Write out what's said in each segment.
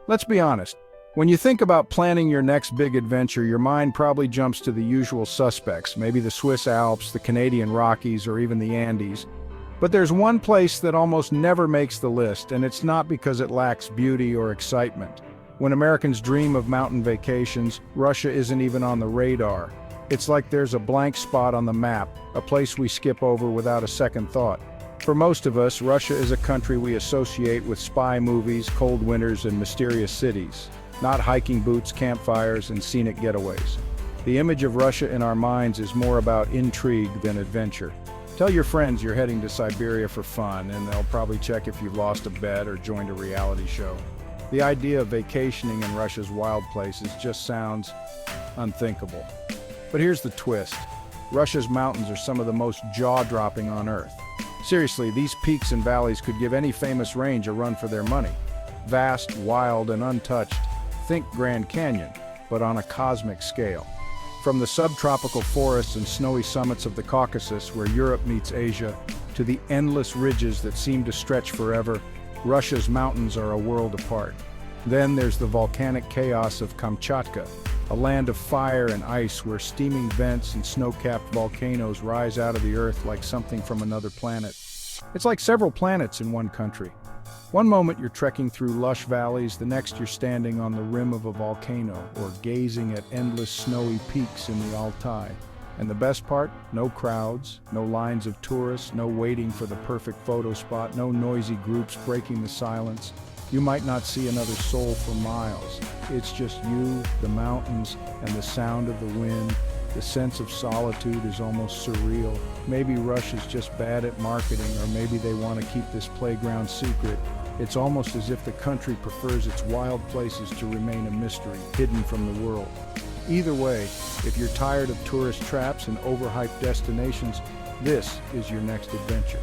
Let's be honest. When you think about planning your next big adventure, your mind probably jumps to the usual suspects, maybe the Swiss Alps, the Canadian Rockies, or even the Andes. But there's one place that almost never makes the list, and it's not because it lacks beauty or excitement. When Americans dream of mountain vacations, Russia isn't even on the radar. It's like there's a blank spot on the map, a place we skip over without a second thought. For most of us, Russia is a country we associate with spy movies, cold winters, and mysterious cities, not hiking boots, campfires, and scenic getaways. The image of Russia in our minds is more about intrigue than adventure. Tell your friends you're heading to Siberia for fun, and they'll probably check if you've lost a bet or joined a reality show. The idea of vacationing in Russia's wild places just sounds unthinkable. But here's the twist. Russia's mountains are some of the most jaw-dropping on Earth. Seriously, these peaks and valleys could give any famous range a run for their money. Vast, wild, and untouched. Think Grand Canyon, but on a cosmic scale. From the subtropical forests and snowy summits of the Caucasus, where Europe meets Asia, to the endless ridges that seem to stretch forever, Russia's mountains are a world apart. Then there's the volcanic chaos of Kamchatka, a land of fire and ice where steaming vents and snow-capped volcanoes rise out of the earth like something from another planet. It's like several planets in one country. One moment you're trekking through lush valleys, the next you're standing on the rim of a volcano or gazing at endless snowy peaks in the Altai. And the best part? No crowds, no lines of tourists, no waiting for the perfect photo spot, no noisy groups breaking the silence. You might not see another soul for miles. It's just you, the mountains, and the sound of the wind. The sense of solitude is almost surreal. Maybe Russia's just bad at marketing, or maybe they want to keep this playground secret. It's almost as if the country prefers its wild places to remain a mystery, hidden from the world. Either way, if you're tired of tourist traps and overhyped destinations, this is your next adventure.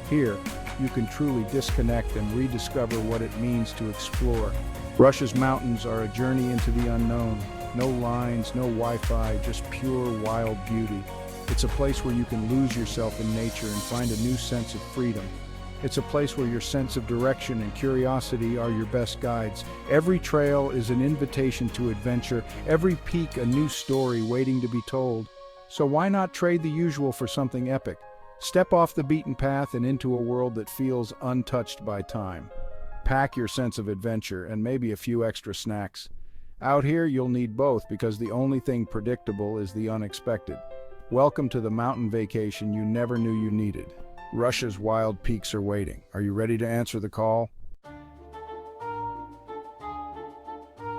Here, you can truly disconnect and rediscover what it means to explore. Russia's mountains are a journey into the unknown. No lines, no Wi-Fi, just pure wild beauty. It's a place where you can lose yourself in nature and find a new sense of freedom. It's a place where your sense of direction and curiosity are your best guides. Every trail is an invitation to adventure, every peak a new story waiting to be told. So why not trade the usual for something epic? Step off the beaten path and into a world that feels untouched by time. Pack your sense of adventure and maybe a few extra snacks. Out here, you'll need both because the only thing predictable is the unexpected. Welcome to the mountain vacation you never knew you needed. Russia's wild peaks are waiting. Are you ready to answer the call?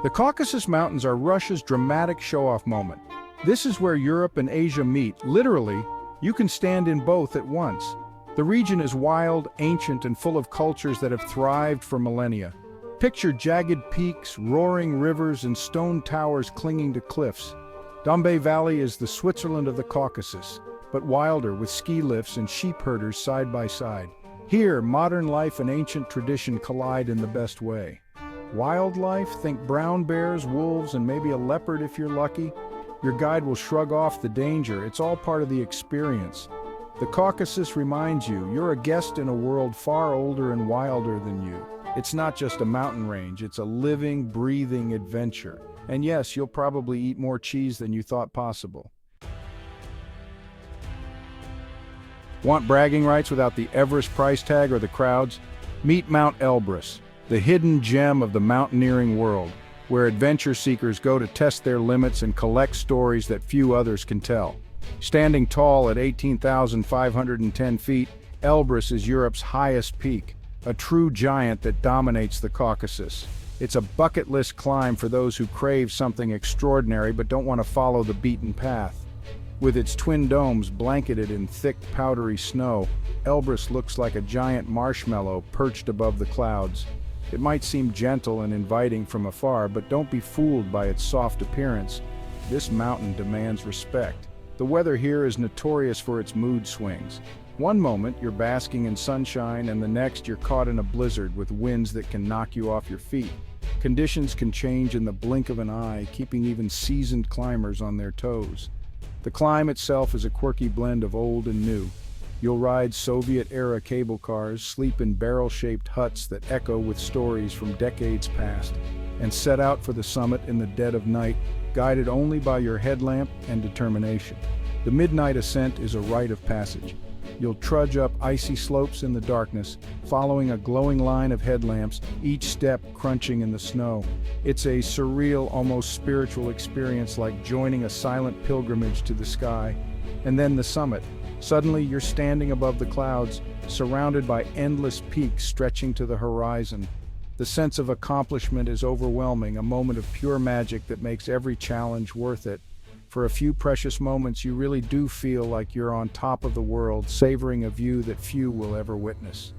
The Caucasus Mountains are Russia's dramatic show-off moment. This is where Europe and Asia meet. Literally, you can stand in both at once. The region is wild, ancient, and full of cultures that have thrived for millennia. Picture jagged peaks, roaring rivers, and stone towers clinging to cliffs. Dombey Valley is the Switzerland of the Caucasus, but wilder, with ski lifts and sheep herders side by side. Here, modern life and ancient tradition collide in the best way. Wildlife? Think brown bears, wolves, and maybe a leopard if you're lucky. Your guide will shrug off the danger. It's all part of the experience. The Caucasus reminds you, you're a guest in a world far older and wilder than you. It's not just a mountain range, it's a living, breathing adventure. And yes, you'll probably eat more cheese than you thought possible. Want bragging rights without the Everest price tag or the crowds? Meet Mount Elbrus, the hidden gem of the mountaineering world, where adventure seekers go to test their limits and collect stories that few others can tell. Standing tall at 18,510 feet, Elbrus is Europe's highest peak, a true giant that dominates the Caucasus. It's a bucket list climb for those who crave something extraordinary but don't want to follow the beaten path. With its twin domes blanketed in thick, powdery snow, Elbrus looks like a giant marshmallow perched above the clouds. It might seem gentle and inviting from afar, but don't be fooled by its soft appearance. This mountain demands respect. The weather here is notorious for its mood swings. One moment you're basking in sunshine, and the next you're caught in a blizzard with winds that can knock you off your feet. Conditions can change in the blink of an eye, keeping even seasoned climbers on their toes. The climb itself is a quirky blend of old and new. You'll ride Soviet-era cable cars, sleep in barrel-shaped huts that echo with stories from decades past. and set out for the summit in the dead of night, guided only by your headlamp and determination. The midnight ascent is a rite of passage. You'll trudge up icy slopes in the darkness, following a glowing line of headlamps, each step crunching in the snow. It's a surreal, almost spiritual experience, like joining a silent pilgrimage to the sky. And then the summit. Suddenly you're standing above the clouds, surrounded by endless peaks stretching to the horizon. The sense of accomplishment is overwhelming, a moment of pure magic that makes every challenge worth it. For a few precious moments, you really do feel like you're on top of the world, savoring a view that few will ever witness.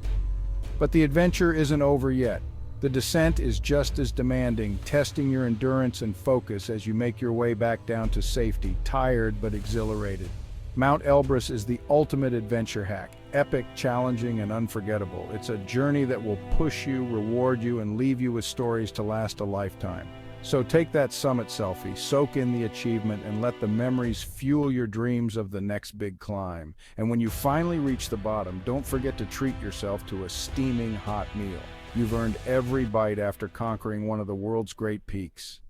But the adventure isn't over yet. The descent is just as demanding, testing your endurance and focus as you make your way back down to safety, tired but exhilarated. Mount Elbrus is the ultimate adventure hack, epic, challenging, and unforgettable. It's a journey that will push you, reward you, and leave you with stories to last a lifetime. So take that summit selfie, soak in the achievement, and let the memories fuel your dreams of the next big climb. And when you finally reach the bottom, don't forget to treat yourself to a steaming hot meal. You've earned every bite after conquering one of the world's great peaks.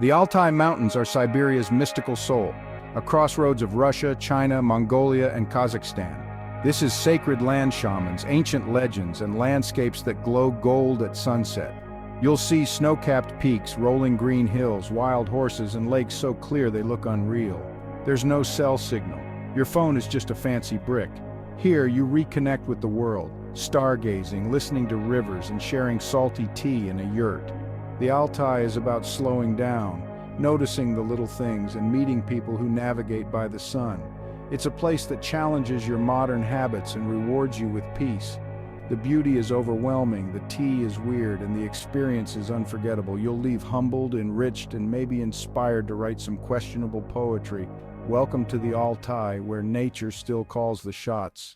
The Altai Mountains are Siberia's mystical soul, a crossroads of Russia, China, Mongolia, and Kazakhstan. This is sacred land shamans, ancient legends, and landscapes that glow gold at sunset. You'll see snow-capped peaks, rolling green hills, wild horses, and lakes so clear they look unreal. There's no cell signal. Your phone is just a fancy brick. Here, you reconnect with the world, stargazing, listening to rivers, and sharing salty tea in a yurt. The Altai is about slowing down, noticing the little things, and meeting people who navigate by the sun. It's a place that challenges your modern habits and rewards you with peace. The beauty is overwhelming, the tea is weird, and the experience is unforgettable. You'll leave humbled, enriched, and maybe inspired to write some questionable poetry. Welcome to the Altai, where nature still calls the shots.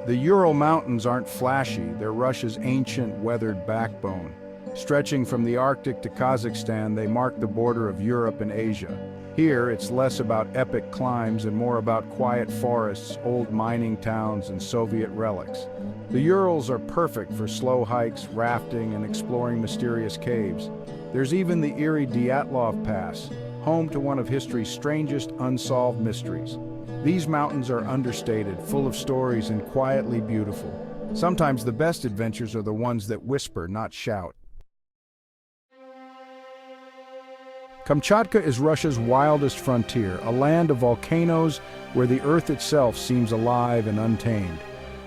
The Ural Mountains aren't flashy, they're Russia's ancient, weathered backbone. Stretching from the Arctic to Kazakhstan, they mark the border of Europe and Asia. Here, it's less about epic climbs and more about quiet forests, old mining towns, and Soviet relics. The Urals are perfect for slow hikes, rafting, and exploring mysterious caves. There's even the eerie Dyatlov Pass, home to one of history's strangest unsolved mysteries. These mountains are understated, full of stories, and quietly beautiful. Sometimes the best adventures are the ones that whisper, not shout. Kamchatka is Russia's wildest frontier, a land of volcanoes where the earth itself seems alive and untamed.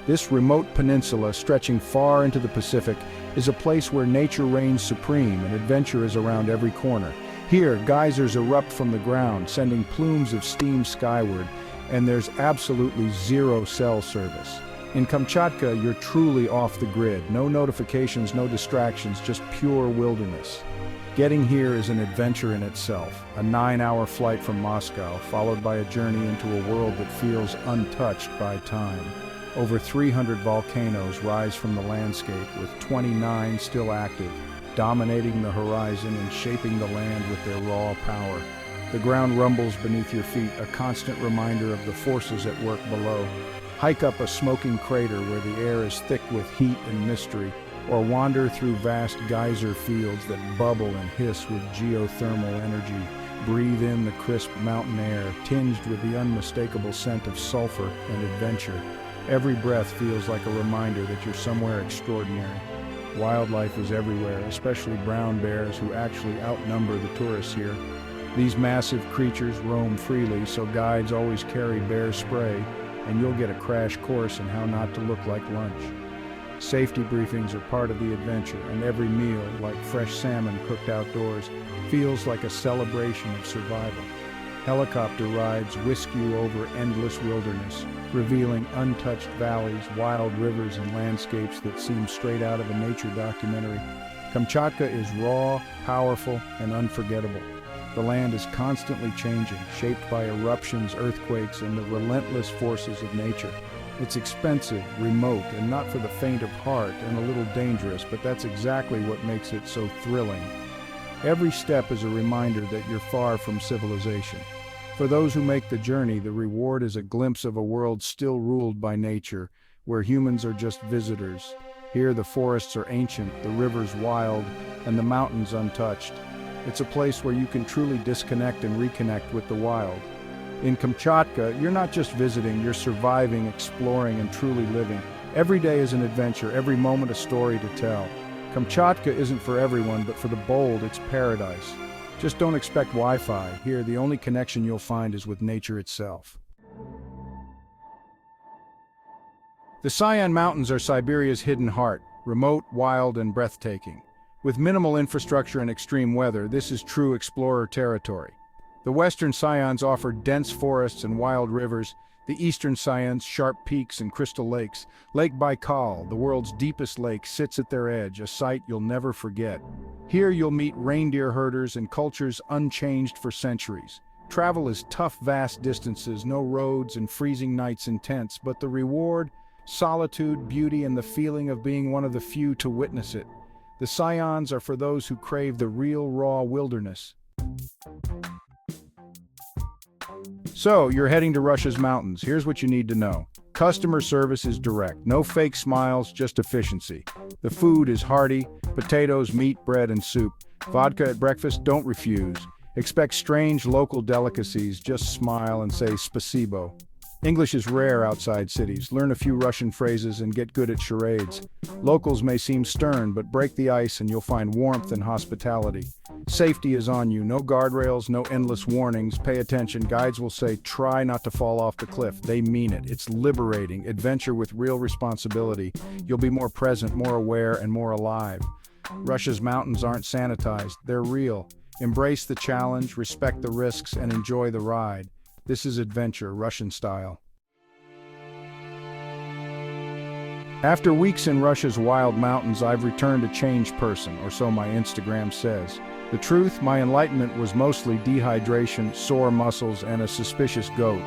This remote peninsula, stretching far into the Pacific, is a place where nature reigns supreme and adventure is around every corner. Here, geysers erupt from the ground, sending plumes of steam skyward, and there's absolutely zero cell service. In Kamchatka, you're truly off the grid. No notifications, no distractions, just pure wilderness. Getting here is an adventure in itself, a 9-hour flight from Moscow, followed by a journey into a world that feels untouched by time. Over 300 volcanoes rise from the landscape, with 29 still active, dominating the horizon and shaping the land with their raw power. The ground rumbles beneath your feet, a constant reminder of the forces at work below. Hike up a smoking crater where the air is thick with heat and mystery, or wander through vast geyser fields that bubble and hiss with geothermal energy. Breathe in the crisp mountain air, tinged with the unmistakable scent of sulfur and adventure. Every breath feels like a reminder that you're somewhere extraordinary. Wildlife is everywhere, especially brown bears who actually outnumber the tourists here. These massive creatures roam freely, so guides always carry bear spray, and you'll get a crash course in how not to look like lunch. Safety briefings are part of the adventure, and every meal, like fresh salmon cooked outdoors, feels like a celebration of survival. Helicopter rides whisk you over endless wilderness, revealing untouched valleys, wild rivers, and landscapes that seem straight out of a nature documentary. Kamchatka is raw, powerful, and unforgettable. The land is constantly changing, shaped by eruptions, earthquakes, and the relentless forces of nature. It's expensive, remote, and not for the faint of heart, and a little dangerous, but that's exactly what makes it so thrilling. Every step is a reminder that you're far from civilization. For those who make the journey, the reward is a glimpse of a world still ruled by nature, where humans are just visitors. Here the forests are ancient, the rivers wild, and the mountains untouched. It's a place where you can truly disconnect and reconnect with the wild. In Kamchatka, you're not just visiting, you're surviving, exploring, and truly living. Every day is an adventure, every moment a story to tell. Kamchatka isn't for everyone, but for the bold, it's paradise. Just don't expect Wi-Fi. Here, the only connection you'll find is with nature itself. The Sayan Mountains are Siberia's hidden heart, remote, wild, and breathtaking. With minimal infrastructure and extreme weather, this is true explorer territory. The western Sayans offer dense forests and wild rivers, the eastern Sayans sharp peaks and crystal lakes. Lake Baikal, the world's deepest lake, sits at their edge, a sight you'll never forget. Here you'll meet reindeer herders and cultures unchanged for centuries. Travel is tough, vast distances, no roads and freezing nights in tents, but the reward, solitude, beauty, and the feeling of being one of the few to witness it. The Sayans are for those who crave the real, raw wilderness. So, you're heading to Russia's mountains. Here's what you need to know. Customer service is direct. No fake smiles, just efficiency. The food is hearty: potatoes, meat, bread, and soup. Vodka at breakfast, don't refuse. Expect strange local delicacies, just smile and say spasibo. English is rare outside cities. Learn a few Russian phrases and get good at charades. Locals may seem stern, but break the ice and you'll find warmth and hospitality. Safety is on you. No guardrails, no endless warnings. Pay attention. Guides will say, try not to fall off the cliff. They mean it. It's liberating. Adventure with real responsibility. You'll be more present, more aware, and more alive. Russia's mountains aren't sanitized. They're real. Embrace the challenge, respect the risks, and enjoy the ride. This is adventure, Russian style. After weeks in Russia's wild mountains, I've returned a changed person, or so my Instagram says. The truth, my enlightenment was mostly dehydration, sore muscles, and a suspicious goat.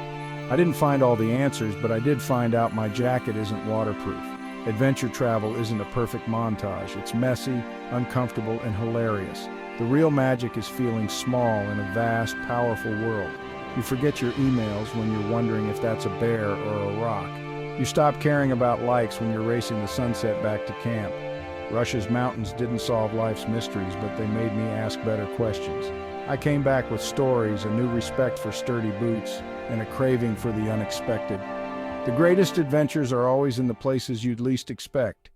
I didn't find all the answers, but I did find out my jacket isn't waterproof. Adventure travel isn't a perfect montage. It's messy, uncomfortable, and hilarious. The real magic is feeling small in a vast, powerful world. You forget your emails when you're wondering if that's a bear or a rock. You stop caring about likes when you're racing the sunset back to camp. Russia's mountains didn't solve life's mysteries, but they made me ask better questions. I came back with stories, a new respect for sturdy boots, and a craving for the unexpected. The greatest adventures are always in the places you'd least expect.